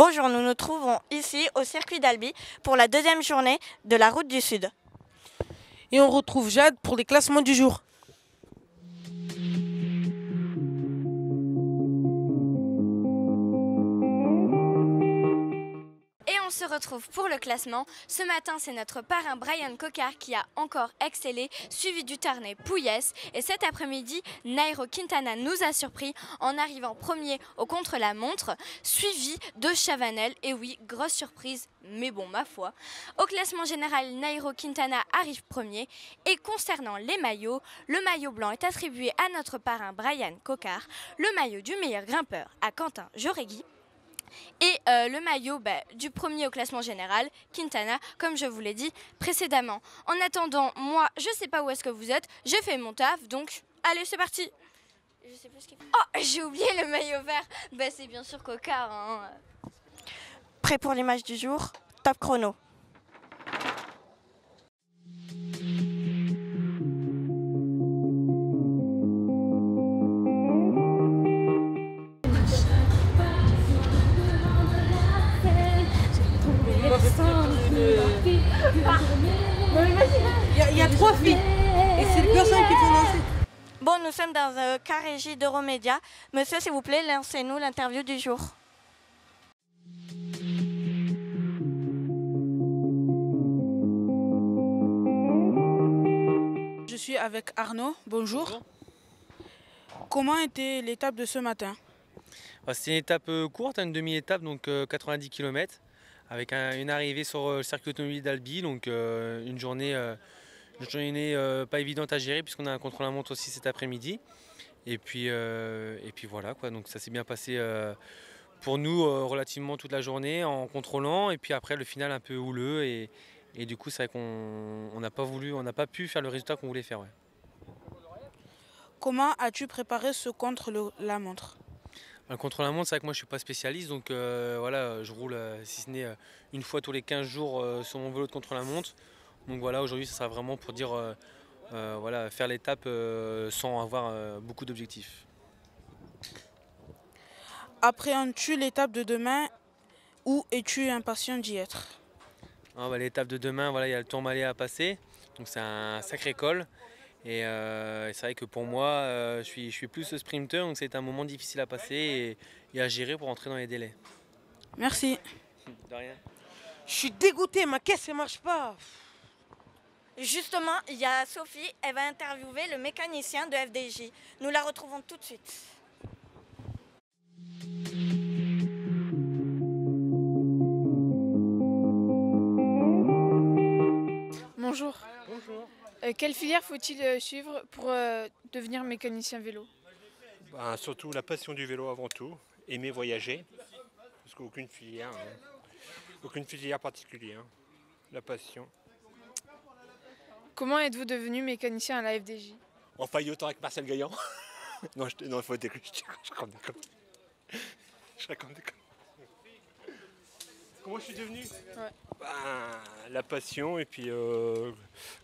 Bonjour, nous nous trouvons ici au circuit d'Albi pour la deuxième journée de la route du Sud. Et on retrouve Jade pour les classements du jour. Et on se retrouve pour le classement. Ce matin, c'est notre parrain Brian Cocard qui a encore excellé, suivi du Tarnais Pouillès. Et cet après-midi, Nairo Quintana nous a surpris en arrivant premier au contre-la-montre, suivi de Chavanel. Et oui, grosse surprise, mais bon, ma foi. Au classement général, Nairo Quintana arrive premier. Et concernant les maillots, le maillot blanc est attribué à notre parrain Brian Cocard, le maillot du meilleur grimpeur à Quentin Joregui. Et le maillot du premier au classement général, Quintana, comme je vous l'ai dit précédemment. En attendant, moi, je sais pas où est-ce que vous êtes, je fais mon taf, donc allez, c'est parti. Je sais plus ce qu'il fait. Oh, j'ai oublié le maillot vert. C'est bien sûr Cocard. Hein. Prêt pour l'image du jour? Top chrono. Il y a 3 filles et c'est le garçon qui fait danser. Bon, nous sommes dans un cas régie d'Euromédia. Monsieur, s'il vous plaît, lancez-nous l'interview du jour. Je suis avec Arnaud, bonjour. Bonjour. Comment était l'étape de ce matin? C'était une étape courte, une demi-étape, donc 90 km, avec une arrivée sur le circuit automobile d'Albi, donc une journée pas évidente à gérer puisqu'on a un contre-la-montre aussi cet après-midi. Et puis voilà, quoi. Donc ça s'est bien passé pour nous relativement toute la journée en contrôlant, et puis après le final un peu houleux, et du coup c'est vrai qu'on n'a pas pu faire le résultat qu'on voulait faire. Ouais. Comment as-tu préparé ce contre-la-montre? Le contre-la-montre, c'est vrai que moi je suis pas spécialiste, donc voilà, je roule si ce n'est une fois tous les 15 jours sur mon vélo de contre-la-montre. Donc voilà, aujourd'hui ça sera vraiment pour dire voilà, faire l'étape sans avoir beaucoup d'objectifs. Appréhendes-tu l'étape de demain ou es-tu impatient d'y être? L'étape de demain, voilà, il y a le Tourmalet à passer, donc c'est un sacré col. Et c'est vrai que pour moi, je suis plus sprinter, donc c'est un moment difficile à passer et à gérer pour entrer dans les délais. Merci. De rien. Je suis dégoûté, ma caisse ne marche pas. Justement, il y a Sophie, elle va interviewer le mécanicien de FDJ. Nous la retrouvons tout de suite. Bonjour. Bonjour. Quelle filière faut-il suivre pour devenir mécanicien vélo? Surtout la passion du vélo avant tout, aimer voyager, parce qu'aucune filière, aucune filière particulière, la passion. Comment êtes-vous devenu mécanicien à la FDJ? En faillotant avec Marcel Gaillan. Non, il faut déconner, je raconte des conneries. Je raconte des conneries. Comment je suis devenu? La passion et puis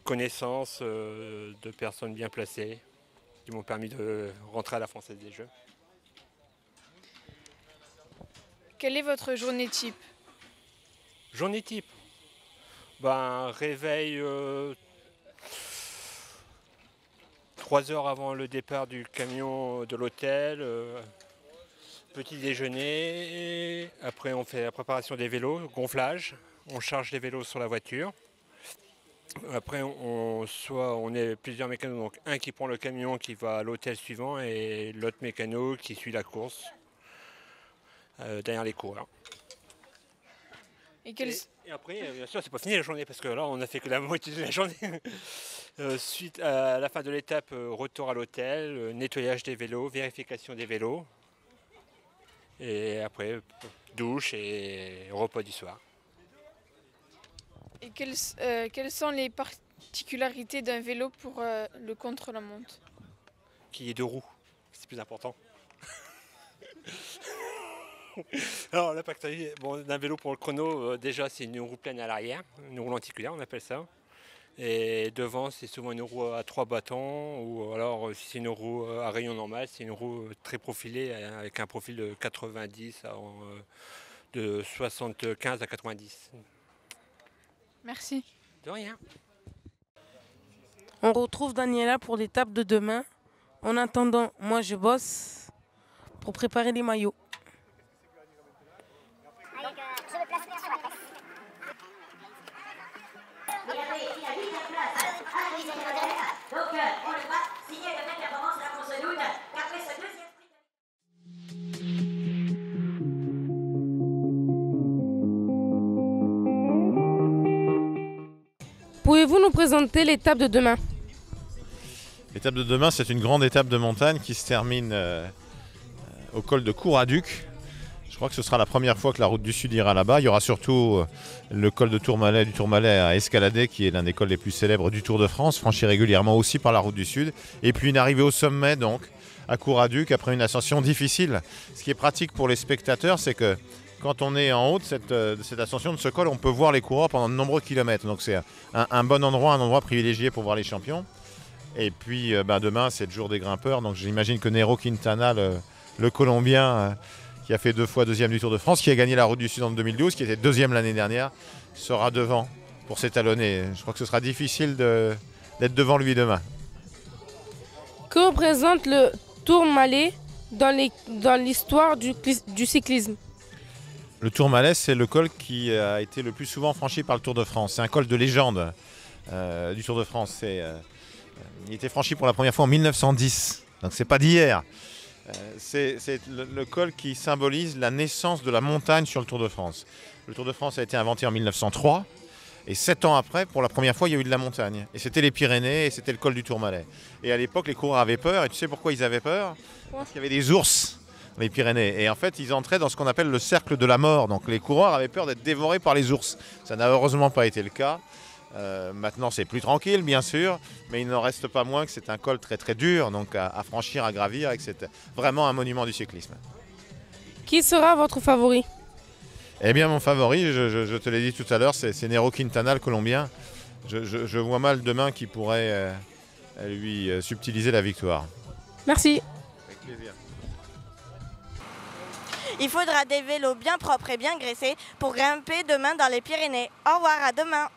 connaissance de personnes bien placées qui m'ont permis de rentrer à la Française des Jeux. Quelle est votre journée type? Journée type. Réveil 3 heures avant le départ du camion de l'hôtel. Petit déjeuner. Après on fait la préparation des vélos, gonflage. On charge les vélos sur la voiture. Après on est plusieurs mécanos, donc un qui prend le camion qui va à l'hôtel suivant et l'autre mécano qui suit la course derrière les coureurs. Et Et après, bien sûr, c'est pas fini la journée parce que là, on a fait que la moitié de la journée. Suite à la fin de l'étape, retour à l'hôtel, nettoyage des vélos, vérification des vélos. Et après, douche et repas du soir. Et quelles sont les particularités d'un vélo pour le contre-la-montre? Qu'il y ait 2 roues, c'est plus important. Alors la particularité d'un vélo pour le chrono, déjà c'est une roue pleine à l'arrière, une roue lenticulaire on appelle ça. Et devant c'est souvent une roue à 3 bâtons, ou alors si c'est une roue à rayon normal, c'est une roue très profilée avec un profil de 90 à de 75 à 90. Merci. De rien. On retrouve Daniela pour l'étape de demain. En attendant, moi je bosse pour préparer les maillots. Pouvez-vous nous présenter l'étape de demain? L'étape de demain, c'est une grande étape de montagne qui se termine au col de Couraduc. Je crois que ce sera la première fois que la route du Sud ira là-bas. Il y aura surtout le col de Tourmalet, du Tourmalet à escalader, qui est l'un des cols les plus célèbres du Tour de France, franchi régulièrement aussi par la route du Sud. Et puis une arrivée au sommet, donc, à Couraduc, après une ascension difficile. Ce qui est pratique pour les spectateurs, c'est que quand on est en haut de cette ascension de ce col, on peut voir les coureurs pendant de nombreux kilomètres. Donc c'est un bon endroit, un endroit privilégié pour voir les champions. Et puis demain, c'est le jour des grimpeurs. Donc j'imagine que Nairo Quintana, le Colombien, qui a fait 2 fois deuxième du Tour de France, qui a gagné la Route du Sud en 2012, qui était deuxième l'année dernière, sera devant pour s'étalonner. Je crois que ce sera difficile d'être devant lui demain. Que représente le Tourmalet dans l'histoire du cyclisme? Le Tourmalet, c'est le col qui a été le plus souvent franchi par le Tour de France. C'est un col de légende du Tour de France. Il était franchi pour la première fois en 1910, donc c'est pas d'hier. C'est le col qui symbolise la naissance de la montagne sur le Tour de France. Le Tour de France a été inventé en 1903 et 7 ans après, pour la première fois, il y a eu de la montagne. Et c'était les Pyrénées et c'était le col du Tourmalet. Et à l'époque, les coureurs avaient peur. Et tu sais pourquoi ils avaient peur? Parce qu'il y avait des ours dans les Pyrénées. Et en fait, ils entraient dans ce qu'on appelle le cercle de la mort. Donc les coureurs avaient peur d'être dévorés par les ours. Ça n'a heureusement pas été le cas. Maintenant, c'est plus tranquille, bien sûr, mais il n'en reste pas moins que c'est un col très très dur, donc à franchir, à gravir, et que c'est vraiment un monument du cyclisme. Qui sera votre favori? Eh bien, mon favori, je te l'ai dit tout à l'heure, c'est Nairo Quintana, le Colombien. Je vois mal demain qui pourrait lui subtiliser la victoire. Merci. Avec plaisir. Il faudra des vélos bien propres et bien graissés pour grimper demain dans les Pyrénées. Au revoir, à demain.